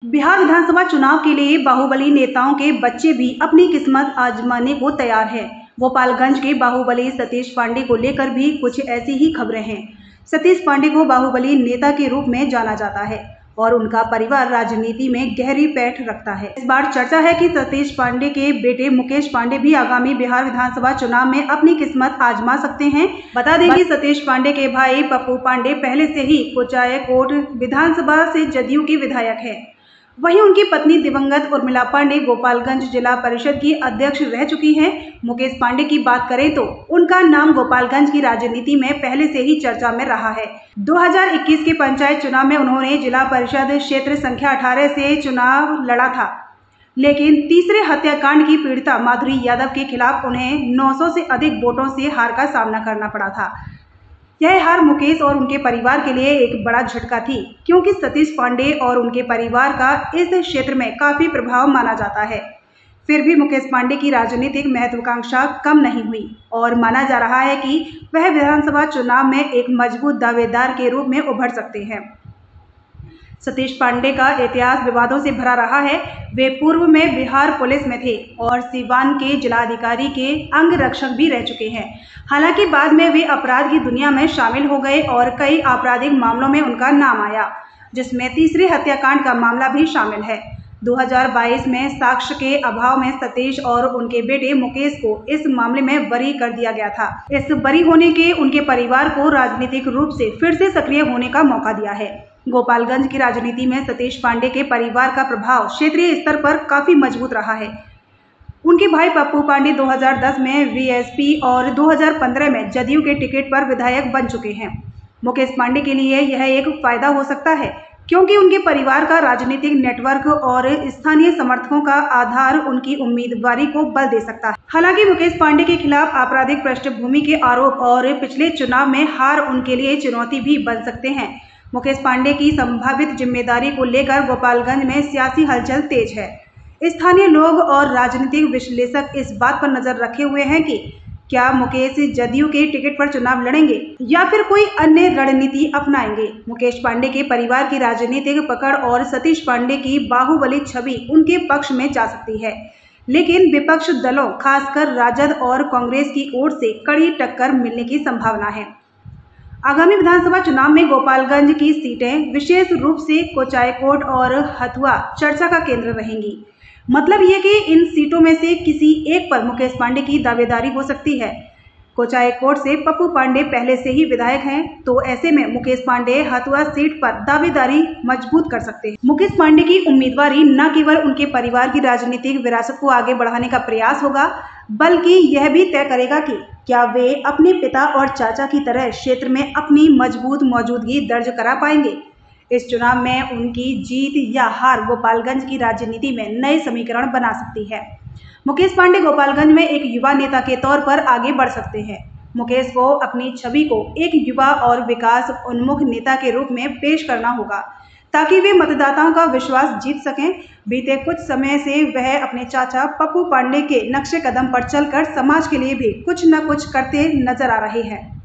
बिहार विधानसभा चुनाव के लिए बाहुबली नेताओं के बच्चे भी अपनी किस्मत आजमाने को तैयार हैं। गोपालगंज के बाहुबली सतीश पांडे को लेकर भी कुछ ऐसी ही खबरें हैं। सतीश पांडे को बाहुबली नेता के रूप में जाना जाता है और उनका परिवार राजनीति में गहरी पैठ रखता है। इस बार चर्चा है कि सतीश पांडे के बेटे मुकेश पांडे भी आगामी बिहार विधानसभा चुनाव में अपनी किस्मत आजमा सकते हैं। बता दें कि सतीश पांडे के भाई पप्पू पांडे पहले से ही कुचायकोट विधानसभा से जदयू के विधायक है। वहीं उनकी पत्नी दिवंगत उर्मिला पांडे गोपालगंज जिला परिषद की अध्यक्ष रह चुकी हैं। मुकेश पांडे की बात करें तो उनका नाम गोपालगंज की राजनीति में पहले से ही चर्चा में रहा है। 2021 के पंचायत चुनाव में उन्होंने जिला परिषद क्षेत्र संख्या 18 से चुनाव लड़ा था, लेकिन तीसरे हत्याकांड की पीड़िता माधुरी यादव के खिलाफ उन्हें 900 से अधिक वोटों से हार का सामना करना पड़ा था। यह हार मुकेश और उनके परिवार के लिए एक बड़ा झटका थी, क्योंकि सतीश पांडे और उनके परिवार का इस क्षेत्र में काफी प्रभाव माना जाता है। फिर भी मुकेश पांडे की राजनीतिक महत्वाकांक्षा कम नहीं हुई और माना जा रहा है कि वह विधानसभा चुनाव में एक मजबूत दावेदार के रूप में उभर सकते हैं। सतीश पांडे का इतिहास विवादों से भरा रहा है। वे पूर्व में बिहार पुलिस में थे और सीवान के जिलाधिकारी के अंगरक्षक भी रह चुके हैं। हालांकि बाद में वे अपराध की दुनिया में शामिल हो गए और कई आपराधिक मामलों में उनका नाम आया, जिसमें तीसरे हत्याकांड का मामला भी शामिल है। 2022 में साक्ष्य के अभाव में सतीश और उनके बेटे मुकेश को इस मामले में बरी कर दिया गया था। इस बरी होने के उनके परिवार को राजनीतिक रूप से फिर से सक्रिय होने का मौका दिया है। गोपालगंज की राजनीति में सतीश पांडे के परिवार का प्रभाव क्षेत्रीय स्तर पर काफी मजबूत रहा है। उनके भाई पप्पू पांडे 2010 में वीएसपी और 2015 में जदयू के टिकट पर विधायक बन चुके हैं। मुकेश पांडे के लिए यह एक फायदा हो सकता है, क्योंकि उनके परिवार का राजनीतिक नेटवर्क और स्थानीय समर्थकों का आधार उनकी उम्मीदवारी को बल दे सकता है। हालांकि मुकेश पांडे के खिलाफ आपराधिक पृष्ठभूमि के आरोप और पिछले चुनाव में हार उनके लिए चुनौती भी बन सकते हैं। मुकेश पांडे की संभावित जिम्मेदारी को लेकर गोपालगंज में सियासी हलचल तेज है। स्थानीय लोग और राजनीतिक विश्लेषक इस बात पर नजर रखे हुए हैं कि क्या मुकेश जदयू के टिकट पर चुनाव लड़ेंगे या फिर कोई अन्य रणनीति अपनाएंगे। मुकेश पांडे के परिवार की राजनीतिक पकड़ और सतीश पांडे की बाहुबली छवि उनके पक्ष में जा सकती है, लेकिन विपक्ष दलों खासकर राजद और कांग्रेस की ओर से कड़ी टक्कर मिलने की संभावना है। आगामी विधानसभा चुनाव में गोपालगंज की सीटें विशेष रूप से कुचायकोट और हथुआ चर्चा का केंद्र रहेंगी। मतलब ये कि इन सीटों में से किसी एक पर मुकेश पांडे की दावेदारी हो सकती है। कुचायकोट से पप्पू पांडे पहले से ही विधायक हैं, तो ऐसे में मुकेश पांडे हथुआ सीट पर दावेदारी मजबूत कर सकते हैं। मुकेश पांडे की उम्मीदवारी न केवल उनके परिवार की राजनीतिक विरासत को आगे बढ़ाने का प्रयास होगा, बल्कि यह भी तय करेगा कि क्या वे अपने पिता और चाचा की तरह क्षेत्र में अपनी मजबूत मौजूदगी दर्ज करा पाएंगे। इस चुनाव में उनकी जीत या हार गोपालगंज की राजनीति में नए समीकरण बना सकती है। मुकेश पांडे गोपालगंज में एक युवा नेता के तौर पर आगे बढ़ सकते हैं। मुकेश को अपनी छवि को एक युवा और विकास उन्मुख नेता के रूप में पेश करना होगा, ताकि वे मतदाताओं का विश्वास जीत सकें। बीते कुछ समय से वह अपने चाचा पप्पू पांडे के नक्शे कदम पर चलकर समाज के लिए भी कुछ न कुछ करते नजर आ रहे हैं।